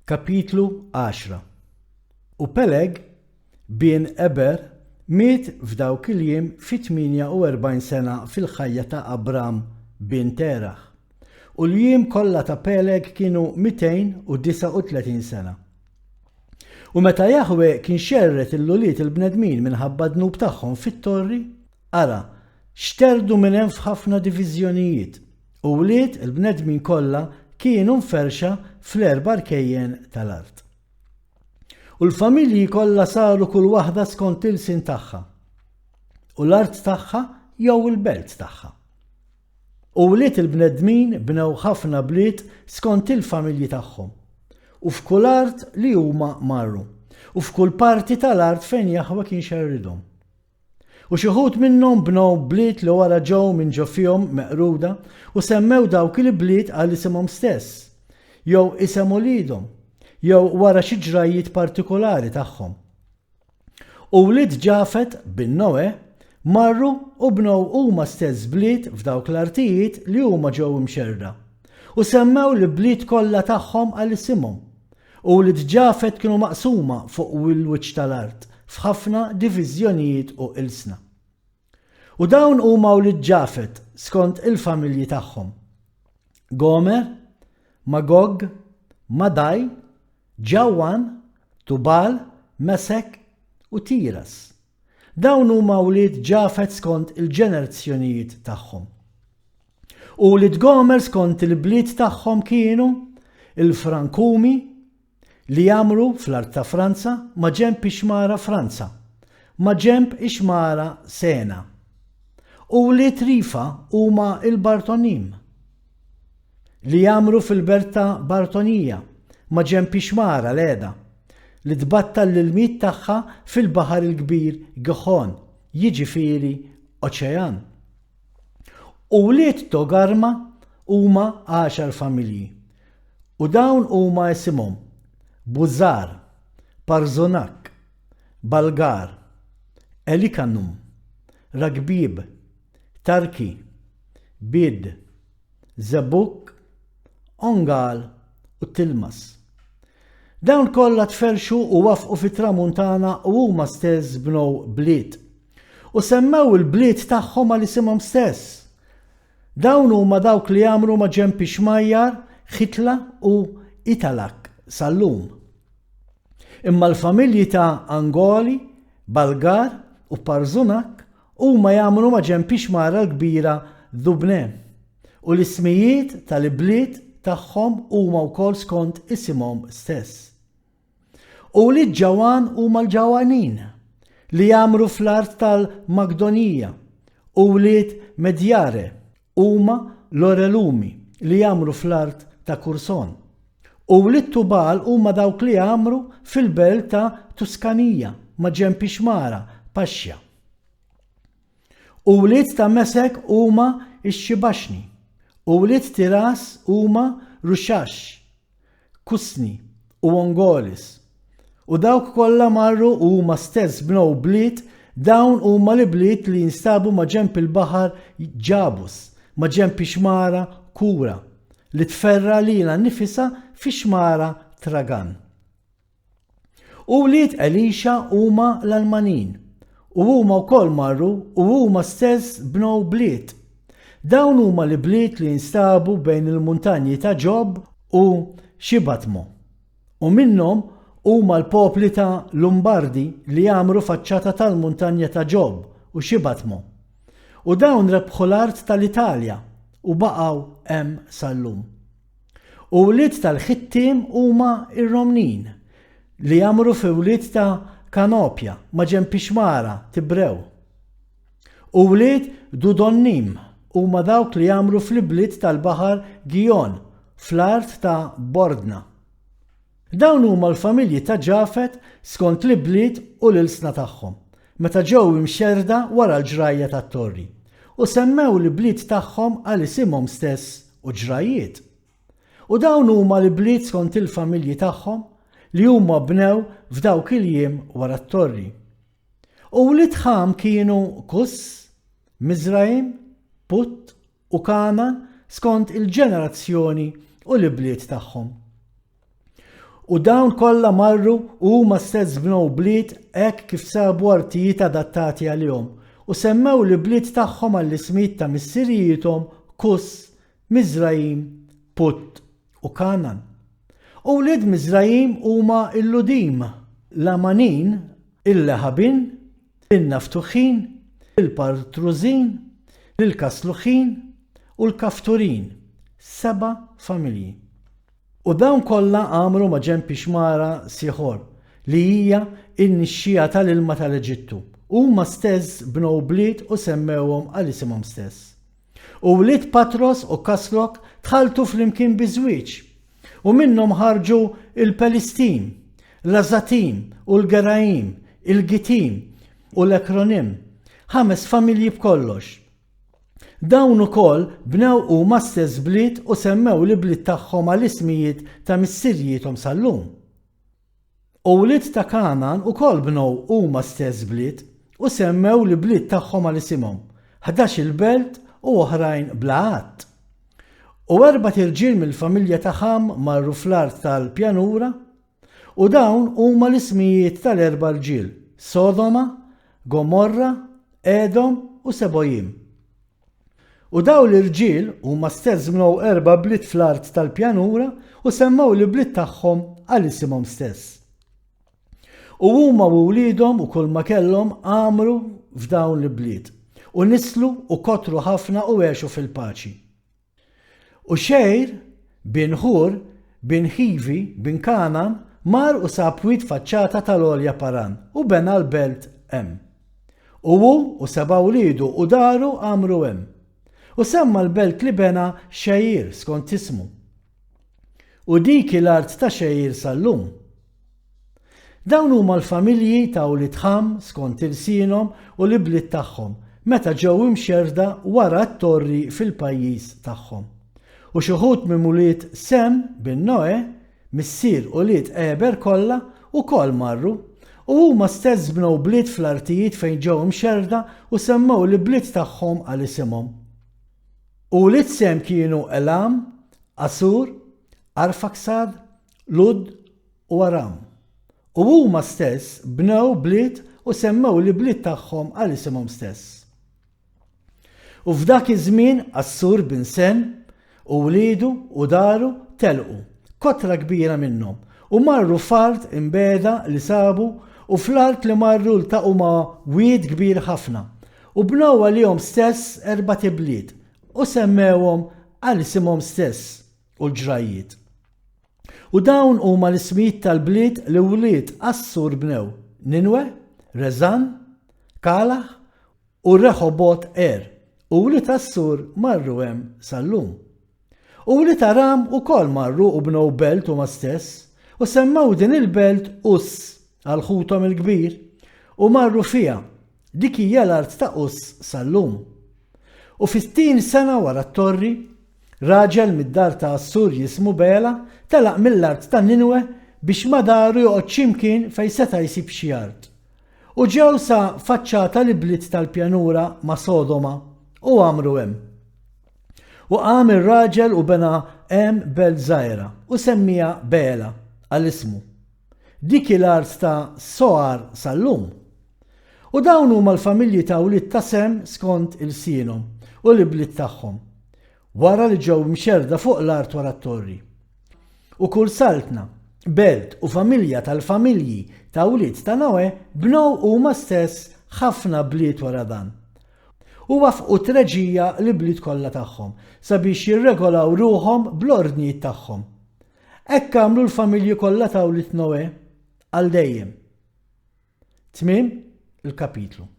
Kapitlu 10. U Peleg bin Eber miet f'dawk il-jiem fi 48 sena fil-ħajja ta' Abram bin Terah. U l-jiem kollha ta' Peleg kienu 239 sena. U meta Jahwe kien xerret il-luliet il-bnedmin minħabba dnub tagħhom fit-torri, ara xterdu minn hemm f'ħafna diviżjonijiet u wliet il-bnedmin kollha kienu mferxa fl-4 kejjen tal-art. U l-familji kollha saru kull waħda skont il-sin tagħha u l-art tagħha jew il-belt tagħha. U wliet il-bnedmin bnew ħafna bliet skont il-familji tagħhom u f'kull art li huma marru u f'kull parti tal-art fejn Jahwe kien xerridhom. U xi wħud minnhom bnew bliet li wara ġew minn ġo fihom meqruda u semmew dawk il-bliet għal isimhom stess, jew isem uliedhom, jew wara xi ġrajiet partikolari tagħhom. U wlied Ġafet bin Noe marru u bnew huma stess bliet f'dawk l-artijiet li huma ġew imxerda u semmew l-bliet kollha tagħhom għal isimhom. U wlied Ġafet kienu maqsuma fuq il-wiċċ tal-art f'ħafna diviżjonijiet u ilsna. U dawn huma wlied Ġafet skont il-familji tagħhom: Gomer, Magog, Madaj, Ġawan, Tubal, Mesek u Tiras. Dawn huma wlied Ġafet skont il-ġenerazzjonijiet tagħhom. U wlied Gomer skont il-bliet tagħhom kienu il-Frankumi li jamru fl-art ta' Franza ma' ġenb ixmara Franza, ma' ġenb ixmara Sena. U wlied Rifa huma il-Bartonim li jamru fil-belt ta' Bartonija ma' ġenb ixmara Leda li tbattal l-miet tagħha fil-baħar il-kbir Gihon, jiġifieri Oċean. U wlied Togarma huma 10 familji. U dawn huma isimhom: Buzzar, Parzonak, Balgar, Elikanum, Ragbib, Tarki, Bid, Zebuk, Ongal u Tilmas. Dawn kollha tferxu u wafqu fit-tramuntana u huma stess bnew bliet u semmew il-bliet tagħhom għal isimhom stess. Dawn huma dawk li jamru ma' ġenb Ixmajjar, Ħitla u Italak sal-lum. Imma l-familji ta' Angoli, Balgar u Parzunak huma jagħmlu ma' ġenb Ixmara l-kbira Dubne u l-ismijiet tal-bliet tagħhom huma wkoll skont isimhom stess. U wlied Ġawan huma l-Ġawanin li jagħmlu fl-art tal-Magdonija u wlied Medjare huma l-Orelumi li jagħmlu fl-art ta' Kurson. U wlied Tubal huma dawk li jagħmlu fil-belt ta' Tuskanija ma' ġenb Ixmara Paxxa. U wlied ta' Mesek huma x-Xibaxni. U wlied Tiras huma Ruxax, Kusni u Ongolis. U dawk kollha marru huma stess bnew bliet. Dawn huma l-bliet li jinstabu ma' ġenb il-baħar Ġabus, ma' ġenb Ixmara Kura li tferra lilha nnifisha f'Ixmara Tragan. U wlied Elixa huma l-Almanin u huma wkoll marru u huma stess bnew bliet. Dawn huma l-bliet li jinstabu bejn il-muntanji ta' Ġob u Xibatmo. U minnhom huma l-popli ta' Lumbardi li jagħmlu faċċata tal-muntanja ta' Ġob u Xibatmo. U dawn rebħu l-art tal-Italja u baqgħu hemm sal-lum. U wlied tal-Ħittim huma ir-Romnin li jagħmlu fi wlied ta' Kanopja ma' ġenb Ixmara Tibrew. U wlied Dudonnim huma dawk li jagħmlu fl-bliet tal-baħar Gijon fl-art ta' Bordna. Dawn huma l-familji ta' Ġafet skont l-bliet u l-ilsna tagħhom meta ġew imxerda wara l-ġrajja tat-torri u semmew l-bliet tagħhom għal isimhom stess u ġrajiet. U dawn huma l-bliet skont il-familji tagħhom li huma bnew f'dawk il-jiem wara t-torri. U wlied Ħam kienu Kus, Mizraim, Put u Kanan skont il-ġenerazzjoni u l-bliet tagħhom. U dawn kollha marru u huma stess bnew bliet hekk kif sabu artijiet adattati għalihom u semmew li bliet tagħhom għall-ismijiet ta' missierietom Kus, Mizraim, Put u Kanan. U wlied Mizraim huma il-Ludim, l-Amanin, il-Leħabin, il-Naftuħin, il-Partruzin, il-Kasluħin u l-Kafturin, 7 familji. U dawn kollha għamlu ma' ġempi xmara Sihor li hija n-nixxija tal-ilma tal-Eġittu. Huma stess bnew bliet u semmewhom għal isimhom stess. U wlied Patros u Kaslok tħaltu flimkien biżwieġ u minnhom ħarġu il-Pelistim, l-Azatim u l-Geraim, il-Gitim u l-Ekronim, 5 familji b'kollox. Dawn ukoll bnew huma stess bliet u semmew li bliet tagħhom għal ismijiet ta' missierietom sal-lum. U wlied ta' Kanan ukoll bnew huma stess bliet u semmew li bliet tagħhom għal isimhom, 11 il-belt u oħrajn bla għadd. U 4 irġiel mill-familja ta' Ħam marru fl-art tal-pjanura u dawn huma l-ismijiet tal-4 irġiel: Sodoma, Gomorra, Edom u Sebojim. U daw l-irġiel huma stess bnew 4 bliet fl-art tal-pjanura u semmew li bliet tagħhom għal isimhom stess. U huma u wliedhom u kull ma kellhom għamru f'dawn l-bliet u nislu u kotru ħafna u għexu fil-paċi. U Xejr bin Hur bin Ħivi bin Kanan mar u sab wied faċċata tal-Olja Paran u bena l-belt hemm. U hu u 7 wliedu u daru għamru hemm. U semma l-belt li bena Xejr skont ismu. U dik l-art ta' Xejr sal-lum. Dawn huma l-familji ta' wlied Ħam skont irsinhom u l-bliet tagħhom meta ġew imxerda wara t-torri fil-pajjiż tagħhom. U xi wħud minn wulied Sem bin Noe, missier u wlied Eber kollha ukoll marru u huma stess bnew bliet fl-artijiet fejn ġew imxerda u semmew li bliet tagħhom għal isimhom. U wlied Sem kienu Elam, Asur, Arfaksad, Lud u Aram. U huma stess bnew bliet u semmew li bliet tagħhom għal isimhom stess. U f'dak iż-żmien Assur bin Sen u wliedu u daru telqu, kotra kbira minnhom, u marru f'art imbeda li sabu u fl-art li marru ltaqu ma' wied kbir ħafna u bnew għalihom stess 4 bliet u semmewhom għal isimhom stess u l-ġrajiet. U dawn huma l-ismijiet tal-bliet li wlied Assur bnew: Ninwe, Rezan, Kalach u Rehobot u wlied Assur marru hemm sal-lum. U wlied Aram ukoll marru u bnew belt huma stess u semmew din il-belt Us għal ħuthom il-kbir u marru fiha. Dik hija l-art ta' Us sal-lum. U fit-tin sena wara t-torri, raġel mid-dar ta' Assur jismu Bela telaq mill-art ta' Ninwe biex ma daru joqgħod x'imkien fejn seta' jsib xi art. U ġew sa faċċata li bliet tal-pjanura ma' Sodoma u għamru hemm. U qam ir-raġel u bena hemm belt żgħira u semmija Bela għall-ismu. Dik l-art ta' Soar sal-lum. U dawn huma l-familji ta' wlied ta' Sem skont il-sinhom u l-bliet tagħhom wara li ġew mxerda fuq l-art wara t-torri. U kull saltna, belt u familja tal-familji ta' wlied ta' Noe bnew huma stess ħafna bliet wara dan. U wafqu treġija li bliet kollha tagħhom sabiex jirregolaw ruhom bl-ordnijiet tagħhom. Hekk għamlu l-familji kollha ta' wlied Noe għal dejjem. Tmiem il-kapitlu.